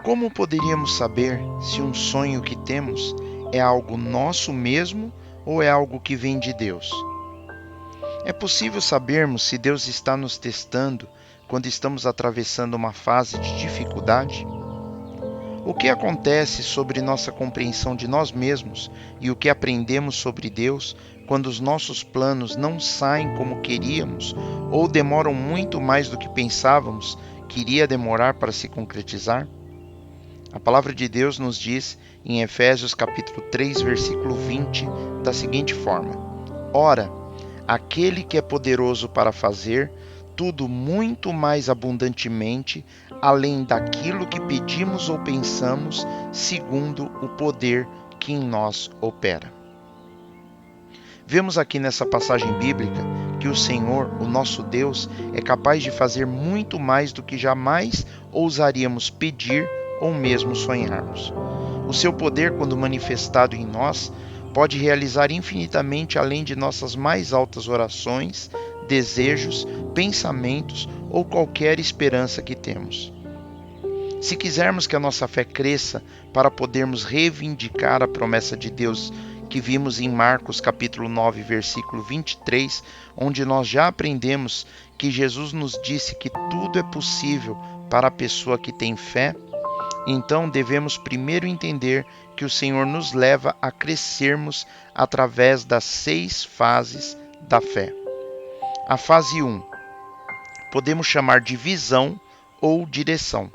Como poderíamos saber se um sonho que temos é algo nosso mesmo ou é algo que vem de Deus? É possível sabermos se Deus está nos testando quando estamos atravessando uma fase de dificuldade? O que acontece sobre nossa compreensão de nós mesmos e o que aprendemos sobre Deus quando os nossos planos não saem como queríamos ou demoram muito mais do que pensávamos que iria demorar para se concretizar? A palavra de Deus nos diz em Efésios capítulo 3, versículo 20, da seguinte forma: Ora, aquele que é poderoso para fazer tudo muito mais abundantemente, além daquilo que pedimos ou pensamos, segundo o poder que em nós opera. Vemos aqui nessa passagem bíblica que o Senhor, o nosso Deus, é capaz de fazer muito mais do que jamais ousaríamos pedir ou mesmo sonharmos. O seu poder, quando manifestado em nós, pode realizar infinitamente além de nossas mais altas orações, desejos, pensamentos ou qualquer esperança que temos. Se quisermos que a nossa fé cresça para podermos reivindicar a promessa de Deus que vimos em Marcos capítulo 9, versículo 23, onde nós já aprendemos que Jesus nos disse que tudo é possível para a pessoa que tem fé, então devemos primeiro entender que o Senhor nos leva a crescermos através das 6 fases da fé. A fase 1, podemos chamar de visão ou direção.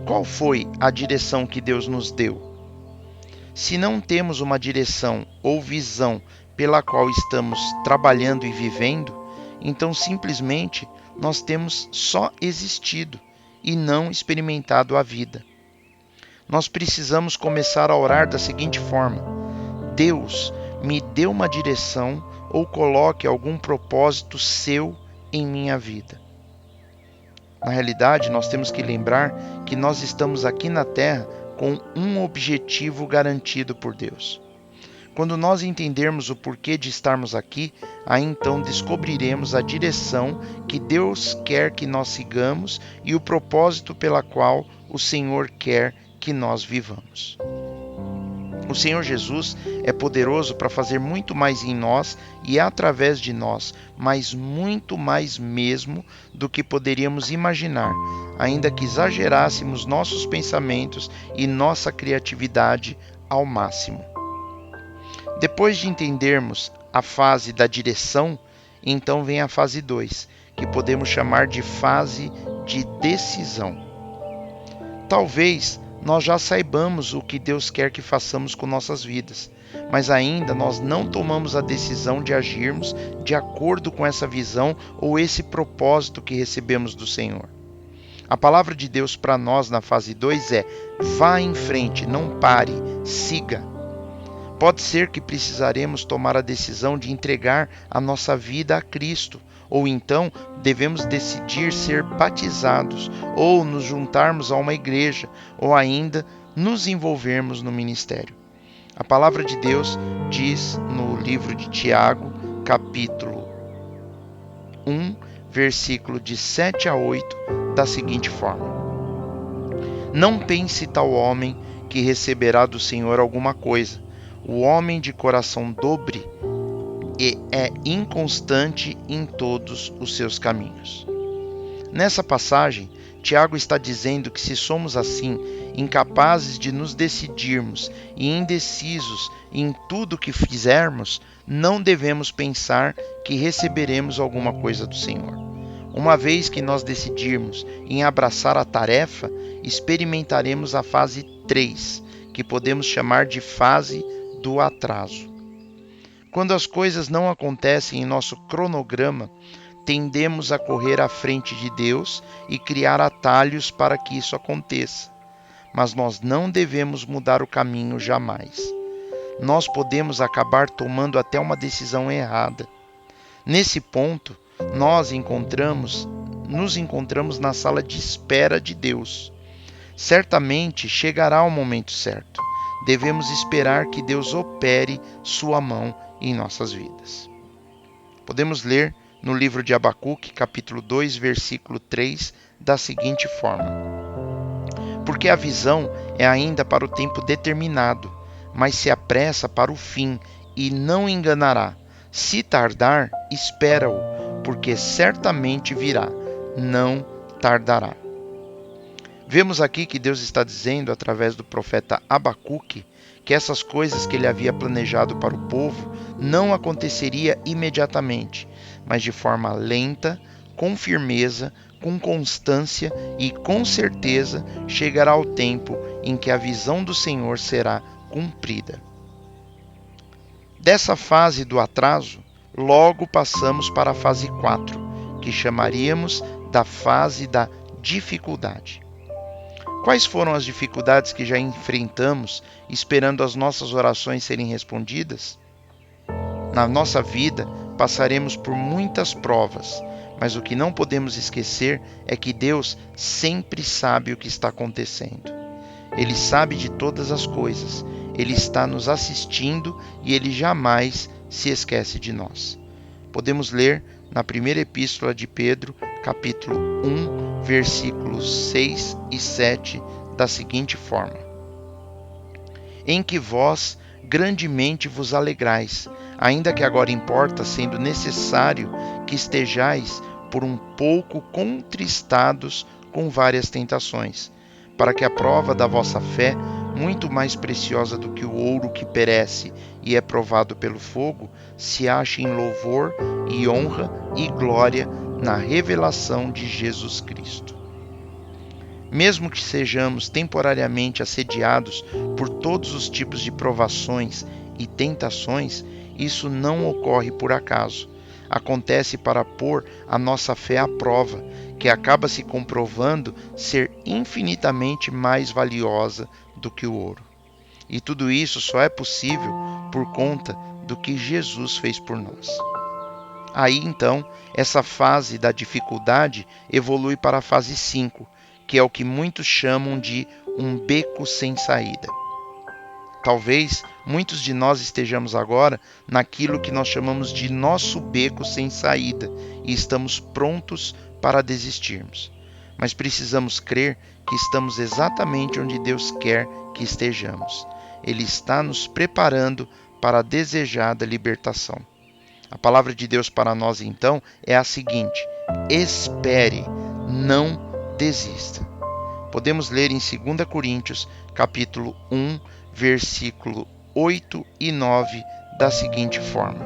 Qual foi a direção que Deus nos deu? Se não temos uma direção ou visão pela qual estamos trabalhando e vivendo, então simplesmente nós temos só existido e não experimentado a vida. Nós precisamos começar a orar da seguinte forma: Deus, me dê uma direção ou coloque algum propósito seu em minha vida. Na realidade, nós temos que lembrar que nós estamos aqui na Terra com um objetivo garantido por Deus. Quando nós entendermos o porquê de estarmos aqui, aí então descobriremos a direção que Deus quer que nós sigamos e o propósito pela qual o Senhor quer que nós vivamos. O Senhor Jesus é poderoso para fazer muito mais em nós e através de nós, mas muito mais mesmo do que poderíamos imaginar, ainda que exagerássemos nossos pensamentos e nossa criatividade ao máximo. Depois de entendermos a fase da direção, então vem a fase 2, que podemos chamar de fase de decisão. Talvez nós já saibamos o que Deus quer que façamos com nossas vidas, mas ainda nós não tomamos a decisão de agirmos de acordo com essa visão ou esse propósito que recebemos do Senhor. A palavra de Deus para nós na fase 2 é: vá em frente, não pare, siga. Pode ser que precisaremos tomar a decisão de entregar a nossa vida a Cristo, ou então devemos decidir ser batizados, ou nos juntarmos a uma igreja, ou ainda nos envolvermos no ministério. A palavra de Deus diz no livro de Tiago, capítulo 1, versículo de 7 a 8, da seguinte forma: Não pense tal homem que receberá do Senhor alguma coisa. O homem de coração dobre é inconstante em todos os seus caminhos. Nessa passagem, Tiago está dizendo que se somos assim, incapazes de nos decidirmos e indecisos em tudo que fizermos, não devemos pensar que receberemos alguma coisa do Senhor. Uma vez que nós decidirmos em abraçar a tarefa, experimentaremos a fase 3, que podemos chamar de fase do atraso. Quando as coisas não acontecem em nosso cronograma, tendemos a correr à frente de Deus e criar atalhos para que isso aconteça. Mas nós não devemos mudar o caminho jamais. Nós podemos acabar tomando até uma decisão errada. Nesse ponto, nos encontramos na sala de espera de Deus. Certamente chegará o momento certo. Devemos esperar que Deus opere sua mão em nossas vidas. Podemos ler no livro de Abacuque, capítulo 2, versículo 3, da seguinte forma: Porque a visão é ainda para o tempo determinado, mas se apressa para o fim e não enganará. Se tardar, espera-o, porque certamente virá, não tardará. Vemos aqui que Deus está dizendo, através do profeta Abacuque, que essas coisas que ele havia planejado para o povo não aconteceria imediatamente, mas de forma lenta, com firmeza, com constância e com certeza chegará o tempo em que a visão do Senhor será cumprida. Dessa fase do atraso, logo passamos para a fase 4, que chamaríamos da fase da dificuldade. Quais foram as dificuldades que já enfrentamos esperando as nossas orações serem respondidas? Na nossa vida, passaremos por muitas provas, mas o que não podemos esquecer é que Deus sempre sabe o que está acontecendo. Ele sabe de todas as coisas, Ele está nos assistindo e Ele jamais se esquece de nós. Podemos ler na primeira epístola de Pedro, capítulo 1, versículos 6 e 7, da seguinte forma: em que vós grandemente vos alegrais, ainda que agora importa, sendo necessário que estejais por um pouco contristados com várias tentações, para que a prova da vossa fé, muito mais preciosa do que o ouro que perece e é provado pelo fogo, se ache em louvor e honra e glória na revelação de Jesus Cristo. Mesmo que sejamos temporariamente assediados por todos os tipos de provações e tentações, isso não ocorre por acaso. Acontece para pôr a nossa fé à prova, que acaba se comprovando ser infinitamente mais valiosa do que o ouro. E tudo isso só é possível por conta do que Jesus fez por nós. Aí então, essa fase da dificuldade evolui para a fase 5, que é o que muitos chamam de um beco sem saída. Talvez muitos de nós estejamos agora naquilo que nós chamamos de nosso beco sem saída e estamos prontos para desistirmos. Mas precisamos crer que estamos exatamente onde Deus quer que estejamos. Ele está nos preparando para a desejada libertação. A palavra de Deus para nós então é a seguinte: espere, não desista. Podemos ler em 2 Coríntios, capítulo 1, versículo 8 e 9, da seguinte forma: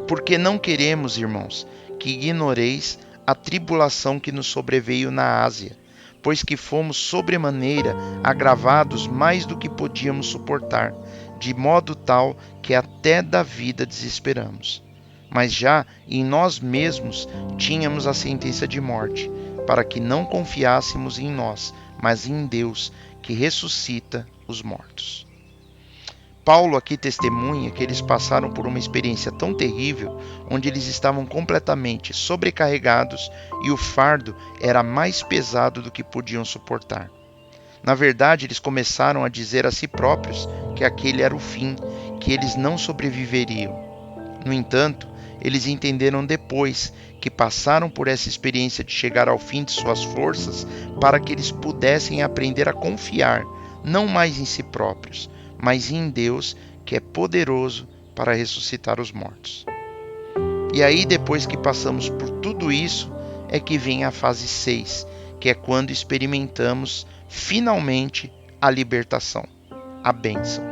porque não queremos, irmãos, que ignoreis a tribulação que nos sobreveio na Ásia, pois que fomos sobremaneira agravados mais do que podíamos suportar, de modo tal que até da vida desesperamos. Mas já em nós mesmos tínhamos a sentença de morte, para que não confiássemos em nós, mas em Deus, que ressuscita os mortos. Paulo aqui testemunha que eles passaram por uma experiência tão terrível, onde eles estavam completamente sobrecarregados e o fardo era mais pesado do que podiam suportar. Na verdade, eles começaram a dizer a si próprios que aquele era o fim, que eles não sobreviveriam. No entanto, eles entenderam depois que passaram por essa experiência de chegar ao fim de suas forças para que eles pudessem aprender a confiar, não mais em si próprios, mas em Deus, que é poderoso para ressuscitar os mortos. E aí, depois que passamos por tudo isso, é que vem a fase 6, que é quando experimentamos finalmente a libertação, a bênção.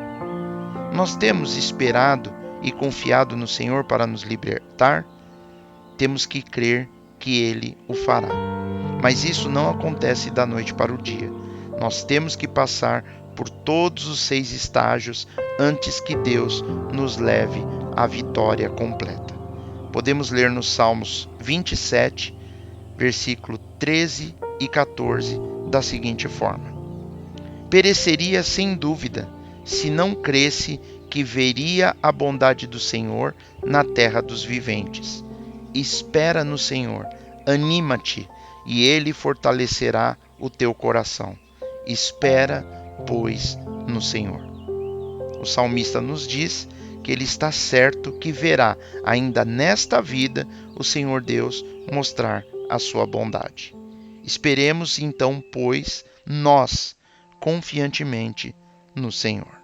Nós temos esperado e confiado no Senhor para nos libertar? Temos que crer que Ele o fará. Mas isso não acontece da noite para o dia. Nós temos que passar por todos os 6 estágios antes que Deus nos leve à vitória completa. Podemos ler nos Salmos 27, versículo 13 e 14, da seguinte forma: pereceria sem dúvida, se não cresse que veria a bondade do Senhor na terra dos viventes. Espera no Senhor, anima-te, e Ele fortalecerá o teu coração. Espera, pois, no Senhor. O salmista nos diz que ele está certo que verá, ainda nesta vida, o Senhor Deus mostrar a sua bondade. Esperemos então, pois, nós, confiantemente no Senhor.